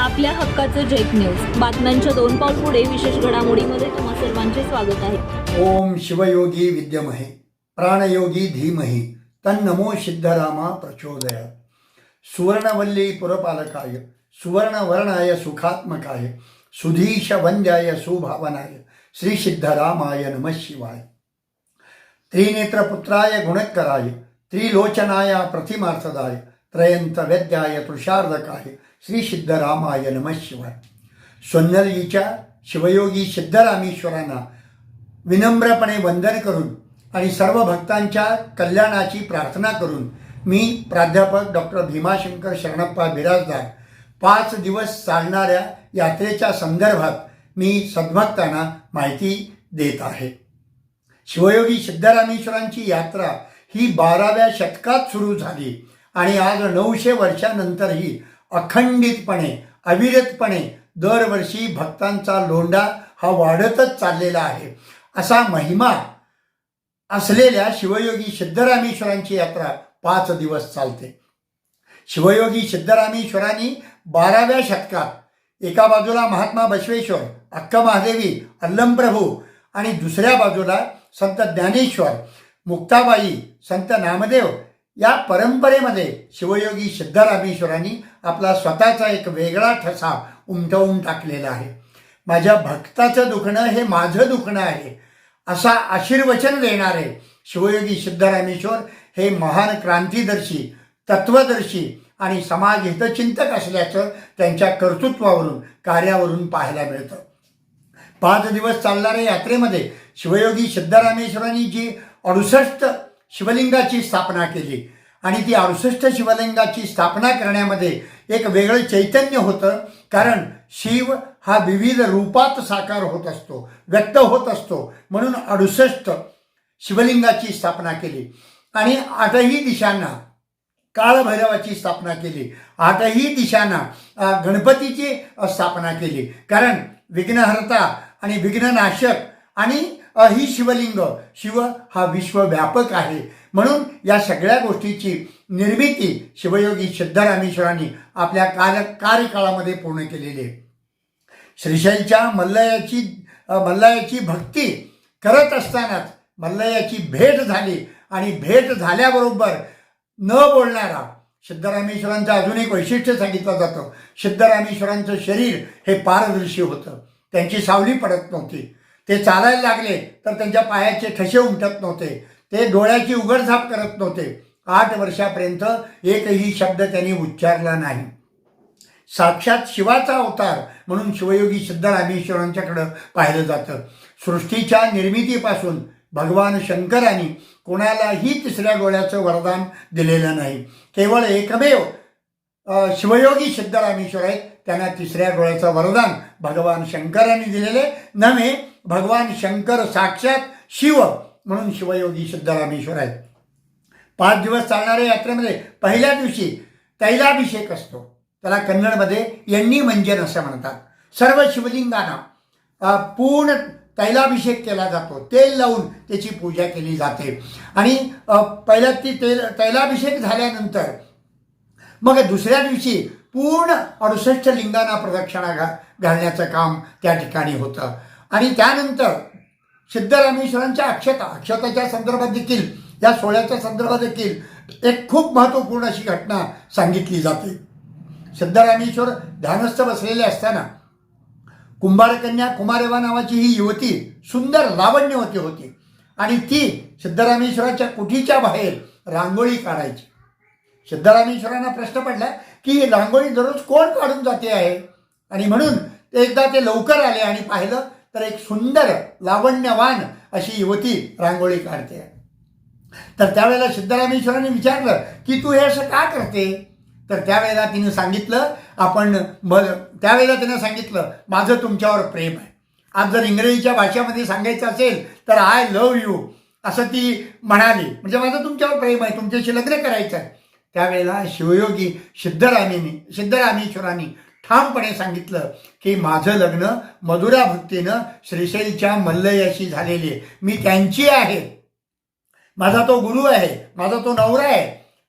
आपल्या हक्काचं जेक न्यूज बातम्यांच्या दोन पाऊल पुढे विशेष घडामोडीमध्ये तुम्हा सर्वांचे स्वागत आहे। ओम शिवयोगी विद्यमहे प्राणयोगी धीमहि तन्नमो सिद्धरामा प्रचोदयात्। सुवर्णवल्ली पुरपालकाय सुवर्णवर्णाय सुखात्मकाय सुधीश वंद्याय सुभावनाय श्री सिद्धरामाय नमः शिवाय। त्रिनेत्रपुत्राय गुणकराय त्रिलोचनाय प्रतिमार्थदाय त्रयंत वेद्याय तुषार्धकाय श्री सिद्धरामाय नमः शिवाय। सोन्नरजीच्या शिवयोगी सिद्धरामेश्वरांना विनम्रपणे वंदन करून आणि सर्व भक्तांच्या कल्याणाची प्रार्थना करून मी प्राध्यापक डॉक्टर भीमाशंकर शरणप्पा बिराजदार 5 दिवस चालणाऱ्या यात्रेच्या संदर्भात मी सद्भक्तांना माहिती देत आहे। शिवयोगी सिद्धरामेश्वरांची यात्रा ही 12व्या शतकात सुरू झाली आणि आज 900 वर्षानंतरही अखंडितपणे अविरतपणे दरवर्षी भक्तांचा लोंढा हा वाढतच चाललेला आहे। असा महिमा असलेल्या शिवयोगी सिद्धरामेश्वरांची यात्रा 5 दिवस चालते। शिवयोगी सिद्धरामेश्वरांनी 12व्या शतकात एका बाजूला महात्मा बसवेश्वर अक्क महादेवी अल्लमप्रभू आणि दुसऱ्या बाजूला संत ज्ञानेश्वर मुक्ताबाई संत नामदेव या परंपरेमध्ये शिवयोगी सिद्धरामेश्वरांनी आपला स्वतःचा एक वेगळा ठसा उमटवून टाकलेला आहे। माझ्या भक्ताचं दुखणं हे माझं दुखणं आहे असा आशीर्वचन देणारे शिवयोगी सिद्धरामेश्वर हे महान क्रांतिदर्शी तत्वदर्शी आणि समाज हितचिंतक असल्याचं त्यांच्या कर्तृत्वावरून कार्यावरून पाहायला मिळतं। 5 दिवस चालणाऱ्या यात्रेमध्ये शिवयोगी सिद्धरामेश्वरांनी जी 68 शिवलिंगाची स्थापना केली आणि ती 68 शिवलिंगाची स्थापना करण्यामध्ये एक वेगळं चैतन्य होतं, कारण शिव हा विविध रूपात साकार होत असतो, व्यक्त होत असतो, म्हणून 68 शिवलिंगाची स्थापना केली आणि 8ही दिशांना काळभैरवाची स्थापना केली, 8ही दिशांना गणपतीची स्थापना केली, कारण विघ्नहर्ता आणि विघ्ननाशक आणि ही शिवलिंग शिव हा विश्वव्यापक आहे, म्हणून या सगळ्या गोष्टीची निर्मिती शिवयोगी सिद्धरामेश्वरांनी आपल्या कार्यकाळामध्ये पूर्ण केलेली आहे। श्रीशैलच्या मल्लयाची भक्ती करत असतानाच मल्लयाची भेट झाली आणि भेट झाल्याबरोबर न बोलणारा सिद्धरामेश्वरांचं अजून एक वैशिष्ट्य सांगितलं जातं। सिद्धरामेश्वरांचं शरीर हे पारदर्शी होतं, त्यांची सावली पडत नव्हती, ते चालायला लागले तर त्यांच्या पायाचे ठसे उमटत नव्हते, ते डोळ्याची उघडझाप करत नव्हते। 8 वर्षापर्यंत एकही शब्द त्यांनी उच्चारला नाही। साक्षात शिवाचा अवतार म्हणून शिवयोगी सिद्धरामेश्वरांच्याकडं पाहिलं जातं। सृष्टीच्या निर्मितीपासून भगवान शंकरांनी कोणालाही 3ऱ्या डोळ्याचं वरदान दिलेलं नाही, केवळ एकमेव शिवयोगी सिद्धरामेश्वर आहेत, त्यांना 3ऱ्या डोळ्याचं वरदान भगवान शंकरांनी दिलेले नव्हे, भगवान शंकर साक्षात शिव म्हणून शिवयोगी सिद्धरामेश्वर आहेत। 5 दिवस चालणाऱ्या यात्रेमध्ये पहिल्या दिवशी तैलाभिषेक असतो, त्याला कन्नडमध्ये एण्णी मंजन असं म्हणतात। सर्व शिवलिंगांना पूर्ण तैलाभिषेक केला जातो, तेल लावून त्याची पूजा केली जाते आणि पहिल्या ती तैलाभिषेक झाल्यानंतर मग दुसऱ्या दिवशी पूर्ण 68 लिंगांना प्रदक्षिणा घालण्याचं काम त्या ठिकाणी होतं आणि त्यानंतर सिद्धरामेश्वरांच्या अक्षताच्या संदर्भात देखील या सोहळ्याच्या संदर्भात देखील एक खूप महत्त्वपूर्ण अशी घटना सांगितली जाते। सिद्धरामेश्वर ध्यानस्थ बसलेले असताना कुंभारकन्या कुमारेवा नावाची ही युवती सुंदर लावण्यवती होती आणि ती सिद्धरामेश्वराच्या कुटीच्या बाहेर रांगोळी काढायची। सिद्धरामेश्वरांना प्रश्न पडला की ही रांगोळी दररोज कोण काढून जाते आहे, आणि म्हणून एकदा ते लवकर आले आणि पाहिलं तर एक सुंदर लावण्यवान अशी युवती रांगोळी काढते। तर त्यावेळेला सिद्धरामेश्वरांनी विचारलं की तू हे असं का करते, तर त्यावेळेला तिने सांगितलं माझं तुमच्यावर प्रेम आहे। आज जर इंग्रजीच्या भाषेमध्ये सांगायचं असेल तर आय लव्ह यू असं ती म्हणाली, म्हणजे माझं तुमच्यावर प्रेम आहे, तुमच्याशी लग्न करायचं आहे। त्यावेळेला शिवयोगी सिद्धरामेश्वरांनी ठामपणे सांगितलं की माझं लग्न मधुरा भक्तीनं श्रीशैलच्या मल्लयाशी झालेली आहे, मी त्यांची आहे, माझा तो गुरु आहे, माझा तो नवरा आहे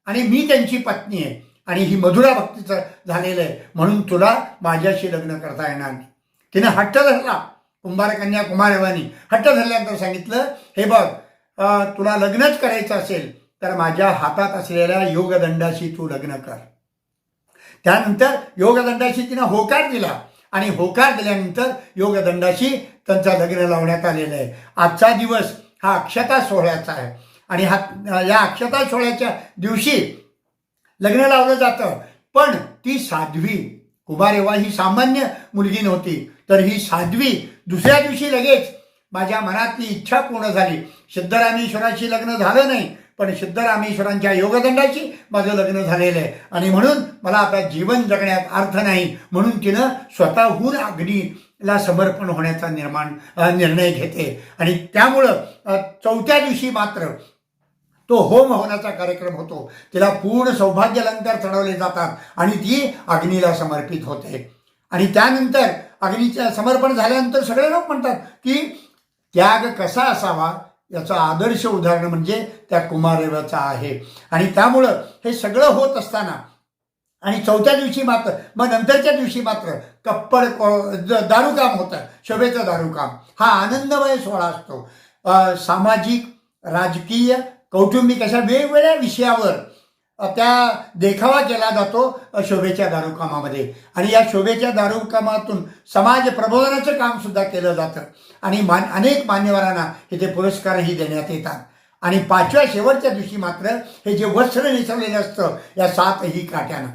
आणि मी त्यांची पत्नी आहे। आणि ही मधुरा भक्तीचं झालेलं आहे, म्हणून तुला माझ्याशी लग्न करता येणार नाही. तिने हट्ट धरला. कुंभारकन्या कुमारवानी हट्ट धरल्यानंतर सांगितलं, हे बघ, तुला लग्नच करायचं असेल तर माझ्या हातात असलेल्या योगदंडाशी तू लग्न कर. त्यानंतर योगदंडाशी तिनं होकार दिला आणि होकार दिल्यानंतर योगदंडाशी त्यांचं लग्न लावण्यात आलेलं आहे. आजचा दिवस हा अक्षता सोहळ्याचा आहे आणि या अक्षता सोहळ्याच्या दिवशी लग्न लावलं जातं. पण ती साध्वी कुमारेवा ही सामान्य मुलगी नव्हती, तर ही साध्वी दुसऱ्या दिवशी लगेच माझ्या मनातली इच्छा पूर्ण झाली. सिद्धरामेश्वराशी लग्न झालं नाही, पण सिद्धरामेश्वरांच्या योगदंडाशी माझं लग्न झालेलं आहे आणि म्हणून मला आता जीवन जगण्यात अर्थ नाही, म्हणून तिनं स्वतःहून अग्नीला समर्पण होण्याचा निर्णय घेते. आणि त्यामुळं चौथ्या दिवशी मात्र तो होम होण्याचा कार्यक्रम होतो. तिला पूर्ण सौभाग्य अलंकार चढवले जातात आणि ती अग्नीला समर्पित होते. आणि त्यानंतर अग्नीचं समर्पण झाल्यानंतर सगळे लोक म्हणतात की त्याग कसा असावा याचं आदर्श उदाहरण म्हणजे त्या कुमारदेवाचा आहे. आणि त्यामुळं हे सगळं होत असताना आणि चौथ्या दिवशी मात्र मग नंतरच्या दिवशी मात्र कप्पड दारूकाम होतं, शोभेचं दारूकाम. हा आनंदमय सोहळा असतो. सामाजिक, राजकीय, कौटुंबिक अशा वेगवेगळ्या विषयावर त्या देखावा केला जातो शोभेच्या दारूकामामध्ये. आणि या शोभेच्या दारूकामातून समाज प्रबोधनाचं काम सुद्धा केलं जातं आणि अनेक मान्यवरांना इथे पुरस्कारही देण्यात येतात. आणि पाचव्या शेवटच्या दिवशी मात्र हे जे वस्त्र नेसवलेलं असतं या 7ही काठ्यानं,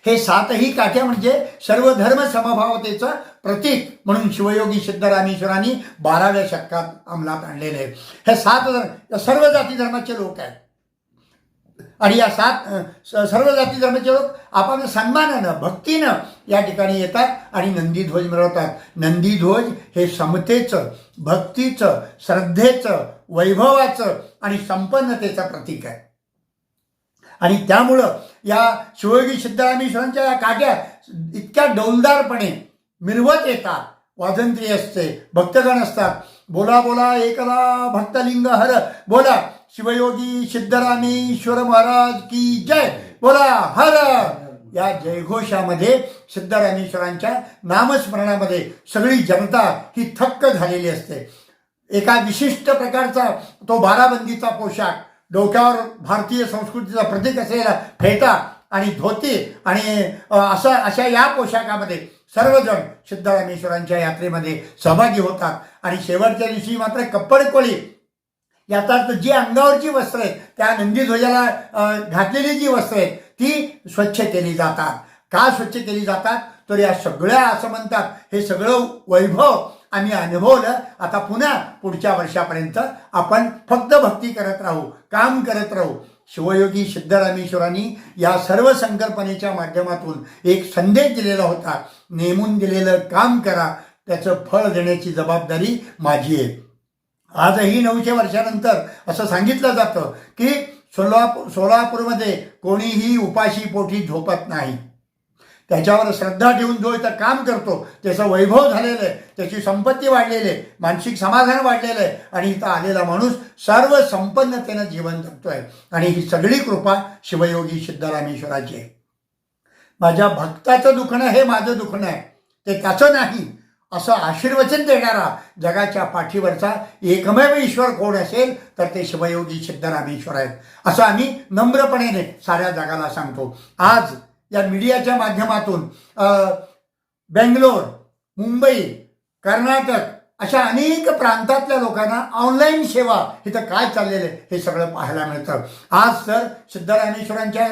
हे 7ही काठ्या म्हणजे सर्व धर्म समभावतेचं प्रतीक म्हणून शिवयोगी सिद्धरामेश्वरांनी 12व्या शतकात अंमलात आणलेले आहे. हे 7 सर्व जाती धर्माचे लोक आहेत आणि या सर्व जाती धर्माचे लोक आपण सन्मानानं भक्तीनं या ठिकाणी येतात आणि नंदीध्वज मिळवतात. नंदीध्वज हे समतेचं, भक्तीचं, श्रद्धेचं, वैभवाचं आणि संपन्नतेचं प्रतीक आहे. आणि त्यामुळं या शिवयोगी सिद्धरामेश्वरांच्या या काठ्या इतक्या डौलदारपणे मिरवत येतात. वाजंत्री असते, भक्तगण असतात. बोला बोला एकला भक्तलिंग हर, बोला शिवयोगी सिद्धरामेश्वर महाराज की जय, बोला हर. या जयघोषामध्ये सिद्धरामेश्वरांच्या नामस्मरणामध्ये सगळी जनता ही थक्क झालेली असते. एका विशिष्ट प्रकारचा तो बाराबंदीचा पोशाख, डोक्यावर भारतीय संस्कृतीचा प्रतीक असलेला फेटा आणि धोती आणि अशा या पोशाखामध्ये सर्वजण सिद्धरामेश्वरांच्या यात्रेमध्ये सहभागी होतात. आणि शेवटच्या दिवशी मात्र कप्पडकोळी, याचा अर्थ जी अंगावरची वस्त्र आहेत त्या नंदीध्वजाला घातलेली जी वस्त्र आहेत ती स्वच्छ केली जातात. का स्वच्छ केली जातात तर या सगळ्या असं म्हणतात हे सगळं वैभव आम्ही अनुभवलं, आता पुन्हा पुढच्या वर्षापर्यंत आपण फक्त भक्ती करत राहू, काम करत राहू. शिवयोगी सिद्धरामेश्वरांनी या सर्व संकल्पनेच्या माध्यमातून एक संदेश दिलेला होता, नेमून दिलेलं काम करा, त्याचं फळ देण्याची जबाबदारी माझी आहे. आजही 900 वर्षानंतर असं सांगितलं जातं की सोलापूरमध्ये कोणीही उपाशी पोटी झोपत नाही. त्याच्यावर श्रद्धा ठेवून जो इथं काम करतो त्याचं वैभव झालेलं आहे, त्याची संपत्ती वाढलेली आहे, मानसिक समाधान वाढलेलं आहे आणि इथं आलेला माणूस सर्व संपन्नतेनं जीवन जगतोय. आणि ही सगळी कृपा शिवयोगी सिद्धरामेश्वराची आहे. माझ्या भक्ताचं दुखणं हे माझं दुखणं आहे, ते त्याचं नाही असं आशीर्वचन देणारा जगाच्या पाठीवरचा एकमेव ईश्वर कोण असेल तर ते शिवयोगी सिद्धरामेश्वर आहेत, असं आम्ही नम्रपणे साऱ्या जगाला सांगतो. आज या मीडियाच्या माध्यमातून बेंगलोर, मुंबई, कर्नाटक अशा अनेक प्रांतातल्या लोकांना ऑनलाईन सेवा इथं काय चाललेलं आहे हे सगळं पाहायला मिळतं. आज तर सिद्धरामेश्वरांच्या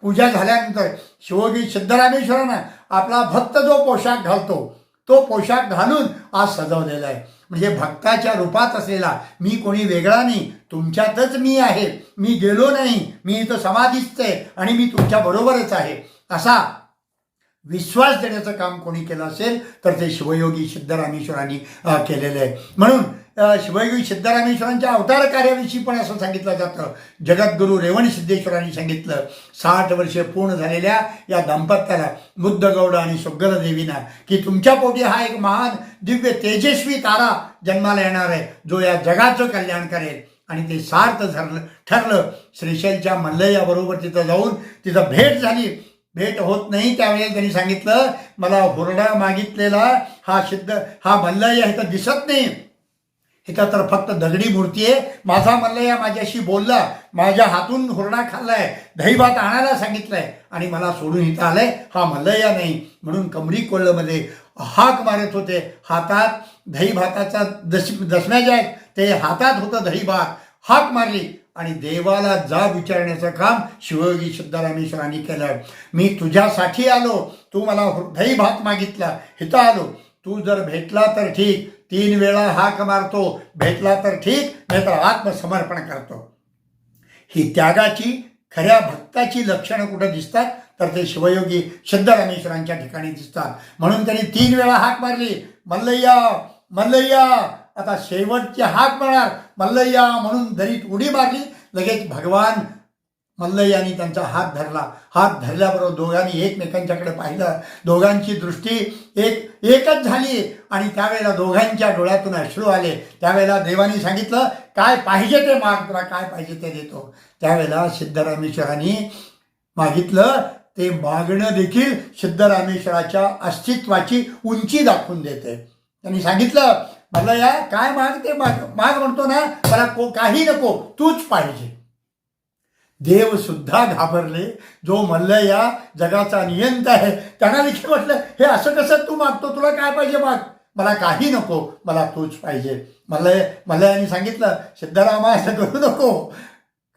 पूजा झाल्यानंतर शिवयोगी सिद्धरामेश्वरांना आपला भक्त जो पोशाख घालतो तो पोशाख घालून आज सजवलेला आहे. म्हणजे भक्ताच्या रूपात असलेला मी कोणी वेगळा नाही, तुमच्यातच मी आहे, मी गेलो नाही, मी इथं समाधीस्थ आहे आणि मी तुमच्या बरोबरच आहे, असा विश्वास देण्याचं काम कोणी केलं असेल तर ते शिवयोगी सिद्धरामेश्वरांनी केलेलं आहे. म्हणून शिवयोगी सिद्धरामेश्वरांच्या अवतार कार्याविषयी पण असं सांगितलं जातं. जगद्गुरू रेवण सिद्धेश्वरांनी सांगितलं, 60 वर्षे पूर्ण झालेल्या या दाम्पत्याला बुद्धगौड आणि सुग्गल देवीना की तुमच्या पोटी हा एक महान दिव्य तेजस्वी तारा जन्माला येणार आहे जो या जगाचं कल्याण करेल. आणि ते सार्थ ठरलं. श्रीशैलच्या मल्लय्याबरोबर तिथं जाऊन तिथं भेट झाली. भेट होत नाही त्यावेळेला त्यांनी सांगितलं, मला हुरडा मागितलेला हा मल्लय्या इथं दिसत नाही, इथं तर फक्त दगडी मूर्ती आहे. माझा मल्लय्या माझ्याशी बोलला, माझ्या हातून हुरडा खाल्लाय, दही भात आणायला सांगितलंय आणि मला सोडून इथं आलंय. हा मल्लय्या नाही. म्हणून कमरी कोल्हमध्ये हाक मारत होते. हातात दही भाताचा दशम्या ज्या आहेत ते हातात होतं दही भात. हाक मारली आणि देवाला जाब विचारण्याचं काम शिवयोगी सिद्धरामेश्वरांनी केलं. मी तुझ्यासाठी आलो, तू मला दही भात मागितला, इथं आलो. तू जर भेटला तर ठीक, 3 वेळा हाक मारतो, भेटला तर ठीक, नाही तर आत्मसमर्पण करतो. ही त्यागाची, खऱ्या भक्ताची लक्षणं कुठं दिसतात तर ते शिवयोगी सिद्धरामेश्वरांच्या ठिकाणी दिसतात. म्हणून त्यांनी 3 वेळा हाक मारली, मल्लय्या मल्लय्या. आता शेवटची हाक मारणार, मल्लय्या म्हणून दरीत उडी मारली. लगेच भगवान मल्लय्यानी त्यांचा हात धरला. हात धरल्याबरोबर दोघांनी एकमेकांच्याकडे पाहिलं. दोघांची दृष्टी एकच झाली आणि त्यावेळेला दोघांच्या डोळ्यातून अश्रू आले. त्यावेळेला देवानी सांगितलं, काय पाहिजे ते माग, तुला काय पाहिजे ते देतो. त्यावेळेला सिद्धरामेश्वरांनी मागितलं. ते मागणं देखील सिद्धरामेश्वराच्या अस्तित्वाची उंची दाखवून देते. त्यांनी सांगितलं, मल्लय्या काय माग ते माग म्हणतो ना, मला काही नको, तूच पाहिजे. देव सुद्धा घाबरले. जो मल्लय्या जगाचा नियंता आहे त्यांना देखील म्हटलं, हे असं कसं तू मागतो, तुला काय पाहिजे माग, मला काही नको, मला तूच पाहिजे. मल्लय्याने सांगितलं, सिद्धरामा असं करू नको,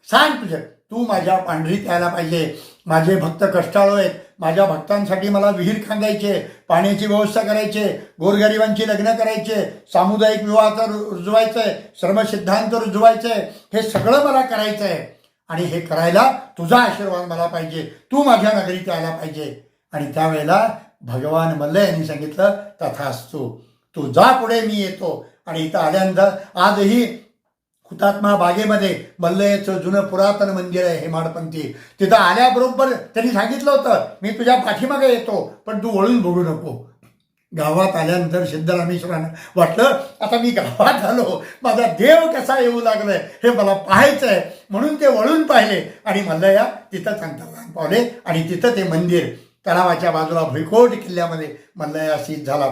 सांग तुझं, तू माझ्या पांढरीत यायला पाहिजे. माझे भक्त कष्टाळू आहेत, माझ्या भक्तांसाठी मला विहीर खांदायचे, पाण्याची व्यवस्था करायचे, गोरगरिबांची लग्न करायचे, सामुदायिक विवाहाचं रुजवायचंय, श्रमसिद्धांत रुजवायचंय, हे सगळं मला करायचं आहे. आणि हे करायला तुझा आशीर्वाद मला पाहिजे, तू माझ्या नगरीत यायला पाहिजे. आणि त्यावेळेला भगवान मल्लय्याने सांगितलं, तथास्तु, तू जा पुढे, मी येतो. आणि इथं आल्यानंतर आजही हुतात्मा बागेमध्ये मल्लय्याचं जुनं पुरातन मंदिर आहे हेमाडपंथी. तिथं आल्याबरोबर त्यांनी सांगितलं होतं, मी तुझ्या पाठीमागे येतो, पण तू वळून बघू नको. गावात आल्यानंतर सिद्धरामेश्वरांना वाटलं, आता मी गावात आलो, माझा देव कसा येऊ लागलाय हे मला पाहायचं आहे. म्हणून ते वळून पाहिले आणि मल्लय्या तिथंच अंतर्धान पावले. आणि तिथं ते मंदिर तलावाच्या बाजूला भुईकोट किल्ल्यामध्ये मल्लय्या स्थित झाला.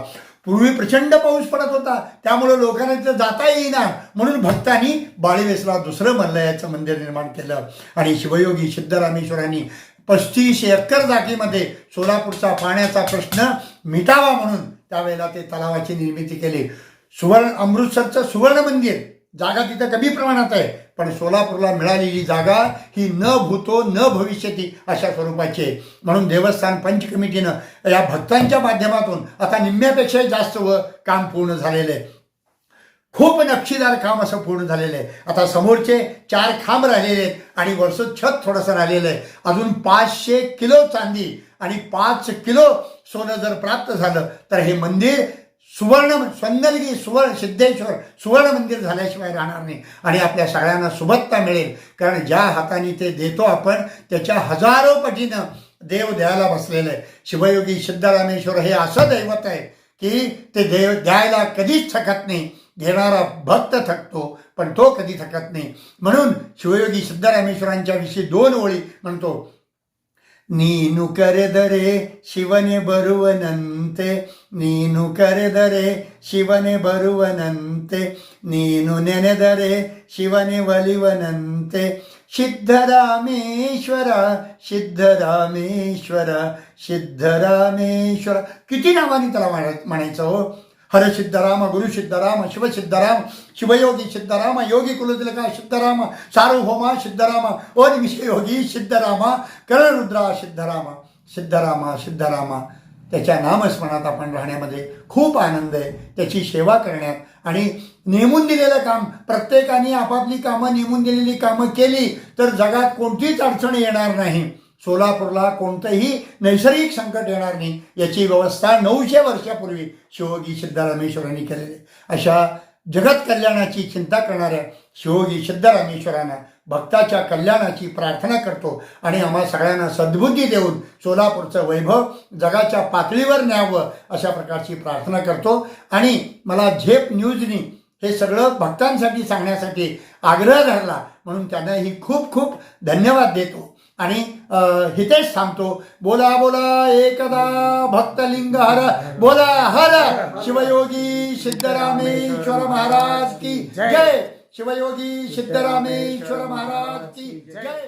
पूर्वी प्रचंड पाऊस पडत होता, त्यामुळे लोकांना तिथं जाता येईना. म्हणून भक्तांनी बाळीवेसला दुसरं मल्लय्याचं मंदिर निर्माण केलं. आणि शिवयोगी सिद्धरामेश्वरांनी 35 एकर जागेमध्ये सोलापूरचा पाण्याचा प्रश्न मिटावा म्हणून त्यावेळेला ते तलावाची निर्मिती केली. अमृतसरचं सुवर्ण मंदिर जागा तिथं कमी प्रमाणात आहे, पण सोलापूरला मिळालेली जागा ही न भूतो न भविष्यती अशा स्वरूपाची आहे. म्हणून देवस्थान पंच कमिटीनं या भक्तांच्या माध्यमातून आता निम्म्यापेक्षा जास्त काम पूर्ण झालेलं आहे. खूप नक्षीदार काम असं पूर्ण झालेलं आहे. आता समोरचे 4 खांब राहिलेले आहेत आणि वरचं छत थोडंसं राहिलेलं आहे. अजून 500 किलो चांदी आणि 5 किलो सोनं जर प्राप्त झालं तर हे मंदिर सिद्धेश्वर सुवर्ण मंदिर झाल्याशिवाय राहणार नाही. आणि आपल्या सगळ्यांना सुबत्ता मिळेल, कारण ज्या हाताने ते देतो आपण त्याच्या हजारो पटीनं देव द्यायला बसलेलं आहे. शिवयोगी सिद्धरामेश्वर हे असं दैवत आहे की ते देव द्यायला कधीच थकत नाही. घेणारा भक्त थकतो पण तो कधी थकत नाही. म्हणून शिवयोगी सिद्धरामेश्वरांच्या विषयी 2 ओळी म्हणतो, ನೀನು ಕರೆದರೆ ಶಿವನೇ ಬರುವನಂತೆ, ನೀನು ಕರೆದರೆ ಶಿವನೇ ಬರುವನಂತೆ, ನೀನು ನೆನೆದರೆ ಶಿವನೇ ಒಲಿವನಂತೆ, सिद्धरामेश्वर सिद्धरामेश्वर सिद्धरामेश्वर. किती नावाने त्याला म्हणायचं हो. हरसिद्धराम, गुरुसिद्धराम, शिवसिद्धराम, शिवयोगी सिद्धराम, योगी कुलतिलका सिद्धराम, सार्वभौमा सिद्धराम, ओनिमिषयोगी सिद्धरामा, करणरुद्रा सिद्धरामा. सिद्धरामा सिद्धरामा त्याच्या नामस्मरणात आपण राहण्यामध्ये खूप आनंद आहे. त्याची सेवा करण्यात आणि नेमून दिलेलं काम, प्रत्येकाने आपापली कामं नेमून दिलेली कामं केली तर जगात कोणतीच अडचण येणार नाही. सोलापूरला कोणतंही नैसर्गिक संकट येणार नाही याची व्यवस्था 900 वर्षापूर्वी शिवयोगी सिद्धरामेश्वरांनी केलेली. अशा जगत कल्याणाची चिंता करणाऱ्या शिवयोगी सिद्धरामेश्वरांना भक्ताच्या कल्याणाची प्रार्थना करतो आणि आम्हा सगळ्यांना सद्बुद्धी देऊन सोलापूरचं वैभव जगाच्या पातळीवर न्यावं अशा प्रकारची प्रार्थना करतो. आणि मला झेप न्यूजनी हे सगळं भक्तांसाठी सांगण्यासाठी आग्रह धरला, म्हणून त्यांनाही खूप खूप धन्यवाद देतो आणि हितेच थांबतो. बोला बोला एकदा भक्तलिंग हर, बोला हर शिवयोगी सिद्धरामेश्वर महाराज की जय. शिवयोगी सिद्धरामेश्वर महाराज की जय.